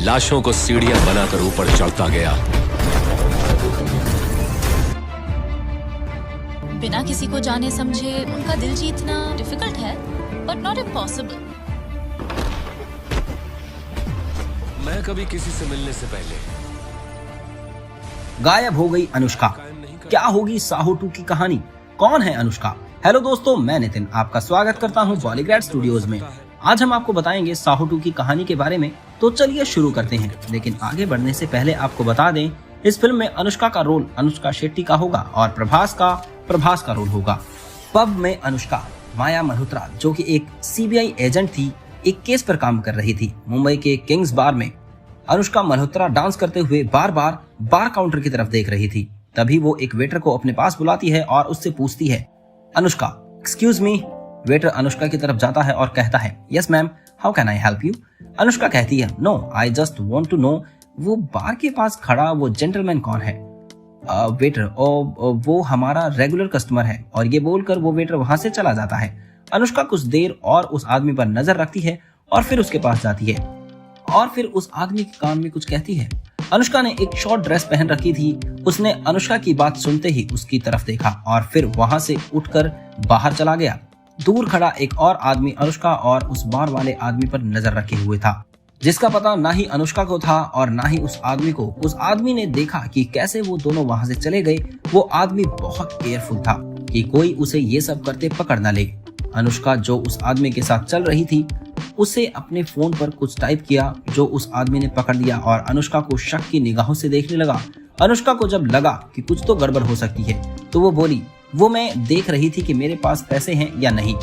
लाशों को सीढ़ियां बनाकर ऊपर चढ़ता गया। बिना किसी को जाने समझे उनका दिल जीतना डिफिकल्ट है, बट नॉट इम्पॉसिबल। मैं कभी किसी से मिलने से पहले गायब हो गई अनुष्का। क्या होगी साहो 2 की कहानी? कौन है अनुष्का? हेलो दोस्तों, मैं नितिन आपका स्वागत करता हूं बॉलीग्रैड स्टूडियोज में। आज हम आपको बताएंगे साहो 2 की कहानी के बारे में। तो चलिए शुरू करते हैं। लेकिन आगे बढ़ने से पहले आपको बता दें, इस फिल्म में अनुष्का का रोल अनुष्का शेट्टी का होगा और प्रभास का रोल होगा। पब में अनुष्का माया मल्होत्रा, जो कि एक सीबीआई एजेंट थी, एक केस पर काम कर रही थी। मुंबई के किंग्स बार में अनुष्का मल्होत्रा डांस करते हुए बार बार बार काउंटर की तरफ देख रही थी। तभी वो एक वेटर को अपने पास बुलाती है और उससे पूछती है, Anushka excuse me. Waiter Anushka की तरफ जाता है और कहता है, yes ma'am, how can I help you? Anushka कहती है, no, I just want to know, वो बार के पास खड़ा वो जेंटलमैन कौन है? वेटर, वो हमारा रेगुलर कस्टमर है। और ये बोलकर वो वेटर वहां से चला जाता है। अनुष्का कुछ देर और उस आदमी पर नजर रखती है और फिर उसके पास जाती है और फिर उस आदमी के कान में कुछ कहती है। अनुष्का ने एक शॉर्ट ड्रेस पहन रखी थी। उसने अनुष्का की बात सुनते ही उसकी तरफ देखा और फिर वहां से उठकर बाहर चला गया। दूर खड़ा एक और आदमी अनुष्का और उस बार वाले आदमी पर नजर रखे हुए था, जिसका पता ना ही अनुष्का को था और ना ही उस आदमी को। उस आदमी ने देखा कि कैसे वो दोनों वहां से चले गए। वो आदमी बहुत केयरफुल था कि कोई उसे ये सब करते पकड़ न ले। अनुष्का जो उस आदमी के साथ चल रही थी, उसे अपने फोन पर कुछ टाइप किया जो उस आदमी ने पकड़ लिया और अनुष्का को शक की निगाहों से देखने लगा। अनुष्का को जब लगा कि कुछ तो गड़बड़ हो सकती है तो वो बोली, वो मैं देख रही थी कि मेरे पास पैसे हैं या नहीं।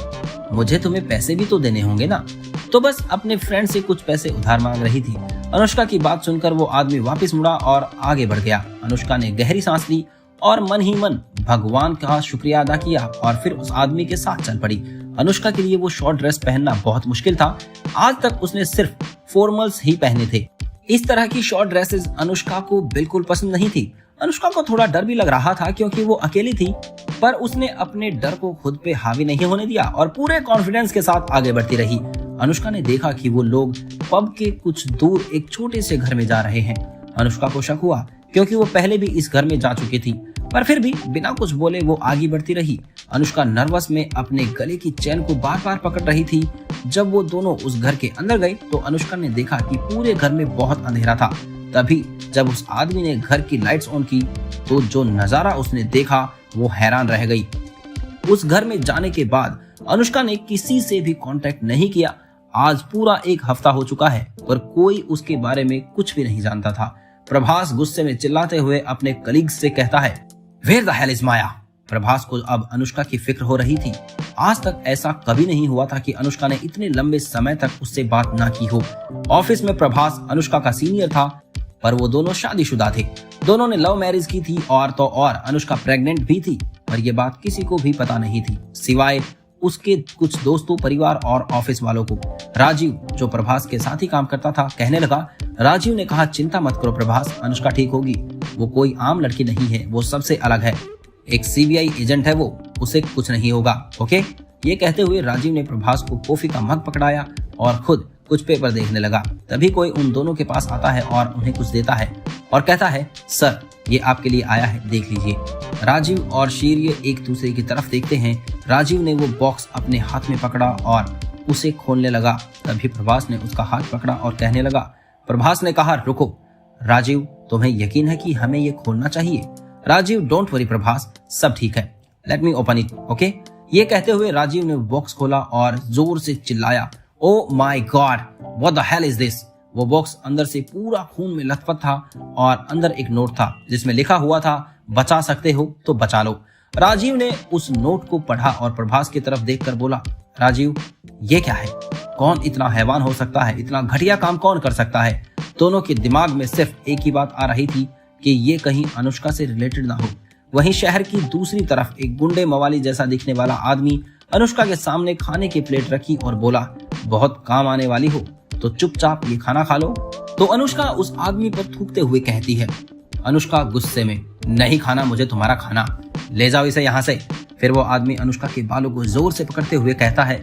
मुझे तुम्हें पैसे भी तो देने होंगे ना। तो बस अपने फ्रेंड से कुछ पैसे उधार मांग रही थी। अनुष्का की बात सुनकर वो आदमी वापस मुड़ा और आगे बढ़ गया। अनुष्का ने गहरी सांस ली और मन ही मन भगवान का शुक्रिया अदा किया और फिर उस आदमी के साथ चल पड़ी। अनुष्का के लिए वो शॉर्ट ड्रेस पहनना बहुत मुश्किल था। आज तक उसने सिर्फ फॉर्मल्स ही पहने थे। इस तरह की शॉर्ट ड्रेसेस अनुष्का को बिल्कुल पसंद नहीं थी। अनुष्का को थोड़ा डर भी लग रहा था क्योंकि वो अकेली थी, पर उसने अपने डर को खुद पे हावी नहीं होने दिया और पूरे कॉन्फिडेंस के साथ आगे बढ़ती रही। अनुष्का ने देखा कि वो लोग पब के कुछ दूर एक छोटे से घर में जा रहे हैं। अनुष्का को शक हुआ क्योंकि वो पहले भी इस घर में जा चुकी थी, पर फिर भी बिना कुछ बोले वो आगे बढ़ती रही। अनुष्का नर्वस में अपने गले की चेन को बार बार पकड़ रही थी। जब वो दोनों उस घर के अंदर गए तो अनुष्का ने देखा कि पूरे घर में बहुत अंधेरा था। तभी जब उस आदमी ने घर की लाइट्स ऑन की तो जो नजारा उसने देखा वो हैरान रह गई। उस घर में जाने के बाद अनुष्का ने किसी से भी कांटेक्ट नहीं किया। आज पूरा 1 हफ्ता हो चुका है पर कोई उसके बारे में कुछ भी नहीं जानता था। प्रभास गुस्से में चिल्लाते हुए अपने कलीग्स से कहता है, वेयर द हेल इज माया? प्रभास को अब अनुष्का की फिक्र हो रही थी। आज तक ऐसा कभी नहीं हुआ था कि अनुष्का ने इतने लंबे समय तक उससे बात ना की हो। ऑफिस में प्रभास अनुष्का का सीनियर था, पर वो दोनों शादीशुदा थे। दोनों ने लव मैरिज की थी और तो और अनुष्का प्रेग्नेंट भी थी, पर यह बात किसी को भी पता नहीं थी सिवाय उसके कुछ दोस्तों, परिवार और ऑफिस वालों को। राजीव, जो प्रभास के साथ ही काम करता था, कहने लगा। राजीव ने कहा, चिंता मत करो प्रभास, अनुष्का ठीक होगी। वो कोई आम लड़की नहीं है, वो सबसे अलग है। एक सीबीआई एजेंट है वो, उसे कुछ नहीं होगा, ओके? ये कहते हुए राजीव ने प्रभास को कॉफी का मग पकड़ाया और खुद कुछ पेपर देखने लगा। तभी कोई उन दोनों के पास आता है और उन्हें कुछ देता है और कहता है, सर ये आपके लिए आया है, देख लीजिए। राजीव और शीर्य एक दूसरे की तरफ देखते हैं। राजीव ने वो बॉक्स अपने हाथ में पकड़ा और उसे खोलने लगा। तभी प्रभास ने उसका हाथ पकड़ा और कहने लगा। प्रभास ने कहा, रुको राजीव, तुम्हें यकीन है कि हमें ये खोलना चाहिए? राजीव, डोंट वरी प्रभास, सब ठीक है, let me open it, okay? ये कहते हुए राजीव ने बॉक्स खोला और जोर से चिल्लाया, oh my God, what the hell is this? वो बॉक्स अंदर से पूरा खून में लथपथ था और अंदर एक नोट था जिसमें लिखा हुआ था, बचा सकते हो तो बचा लो। राजीव ने उस नोट को पढ़ा और प्रभास की तरफ देखकर बोला, राजीव ये क्या है? कौन इतना हैवान हो सकता है? इतना घटिया काम कौन कर सकता है? दोनों के दिमाग में सिर्फ एक ही बात आ रही थी कि ये कहीं अनुष्का से रिलेटेड ना हो। वहीं शहर की दूसरी तरफ एक गुंडे मवाली जैसा दिखने वाला आदमी अनुष्का के सामने खाने की प्लेट रखी और बोला, बहुत काम आने वाली हो तो चुपचाप ये खाना खा लो। तो अनुष्का उस आदमी पर थूकते हुए कहती है। अनुष्का गुस्से में, नहीं खाना मुझे तुम्हारा खाना, ले जाओ इसे यहाँ से। फिर वो आदमी अनुष्का के बालों को जोर से पकड़ते हुए कहता है,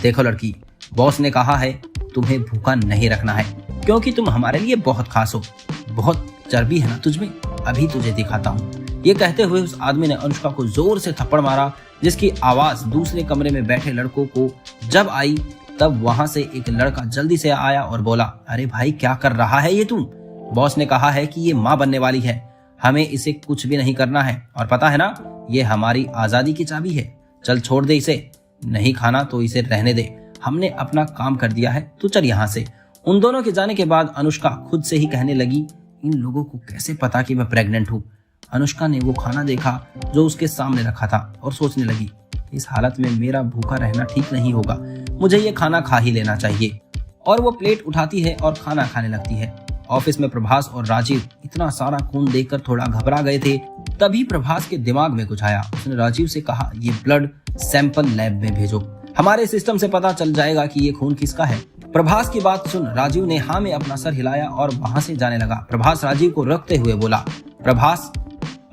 देखो लड़की, बॉस ने कहा है तुम्हें भूखा नहीं रखना है, क्योंकि तुम हमारे लिए बहुत खास हो। बहुत चर्बी है ना तुझमें, अभी तुझे दिखाता हूँ। ये कहते हुए उस आदमी ने अनुष्का को जोर से थप्पड़ मारा, जिसकी आवाज दूसरे कमरे में बैठे लड़कों को जब आई तब वहां से एक लड़का जल्दी से आया और बोला, अरे भाई क्या कर रहा है ये तुम? बॉस ने कहा है कि ये माँ बनने वाली है, हमें इसे कुछ भी नहीं करना है, और पता है ना ये हमारी आजादी की चाबी है। चल छोड़ दे इसे, नहीं खाना तो इसे रहने दे, हमने अपना काम कर दिया है, तो चल यहाँ से। उन दोनों के जाने के बाद अनुष्का खुद से ही कहने लगी, इन लोगों को कैसे पता कि मैं प्रेग्नेंट हूँ। अनुष्का ने वो खाना देखा जो उसके सामने रखा था और सोचने लगी, इस हालत में मेरा भूखा रहना ठीक नहीं होगा, मुझे ये खाना खा ही लेना चाहिए। और वो प्लेट उठाती है और खाना खाने लगती है। ऑफिस में प्रभास और राजीव इतना सारा खून देखकर थोड़ा घबरा गए थे। तभी प्रभास के दिमाग में कुछ आया। उसने राजीव से कहा, ये ब्लड सैंपल लैब में भेजो, हमारे सिस्टम से पता चल जाएगा कि ये खून किसका है। प्रभास की बात सुन राजीव ने हाँ में अपना सर हिलाया और वहां से जाने लगा। प्रभास राजीव को रखते हुए बोला, प्रभास,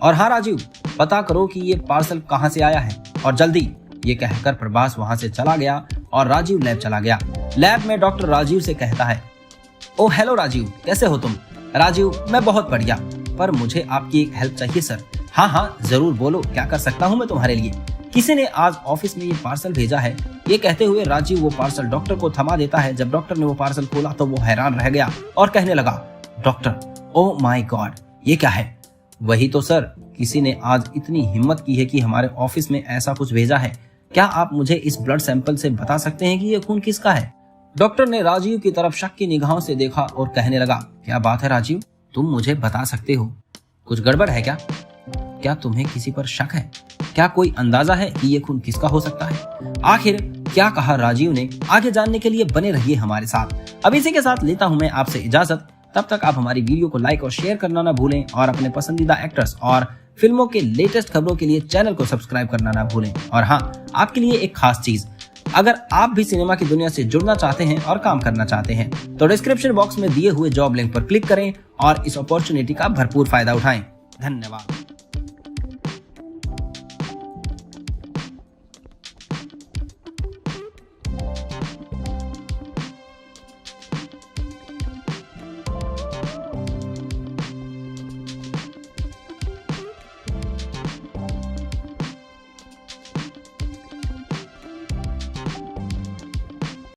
और हाँ राजीव, पता करो कि ये पार्सल कहाँ से आया है, और जल्दी। ये कहकर प्रभास वहां से चला गया और राजीव लैब चला गया। लैब में डॉक्टर राजीव से कहता है, ओ हेलो राजीव, कैसे हो तुम? राजीव, मैं बहुत बढ़िया, पर मुझे आपकी एक हेल्प चाहिए सर। हाँ हाँ जरूर, बोलो क्या कर सकता हूँ मैं तुम्हारे लिए? किसी ने आज ऑफिस में ये पार्सल भेजा है। ये कहते हुए राजीव वो पार्सल डॉक्टर को थमा देता है। जब डॉक्टर ने वो पार्सल खोला तो वो हैरान रह गया और कहने लगा, डॉक्टर, ओ माय गॉड, ये क्या है? वही तो सर, किसी ने आज इतनी हिम्मत की है कि हमारे ऑफिस में ऐसा कुछ भेजा है। क्या आप मुझे इस ब्लड सैंपल से बता सकते हैं कि ये खून किसका है? डॉक्टर ने राजीव की तरफ शक की निगाहों से देखा और कहने लगा, क्या बात है राजीव, तुम मुझे बता सकते हो? कुछ गड़बड़ है क्या? क्या तुम्हें किसी पर शक है? क्या कोई अंदाजा है कि ये खून किसका हो सकता है? आखिर क्या कहा राजीव ने? आगे जानने के लिए बने रहिए हमारे साथ। अब इसी के साथ लेता हूं मैं आपसे इजाजत। तब तक आप हमारी वीडियो को लाइक और शेयर करना ना भूलें और अपने पसंदीदा एक्टर्स और फिल्मों के लेटेस्ट खबरों के लिए चैनल को सब्सक्राइब करना ना भूलें। और हाँ, आपके लिए एक खास चीज, अगर आप भी सिनेमा की दुनिया से जुड़ना चाहते हैं और काम करना चाहते हैं तो डिस्क्रिप्शन बॉक्स में दिए हुए जॉब लिंक पर क्लिक करें और इस अपॉर्चुनिटी का भरपूर फायदा उठाएं। धन्यवाद।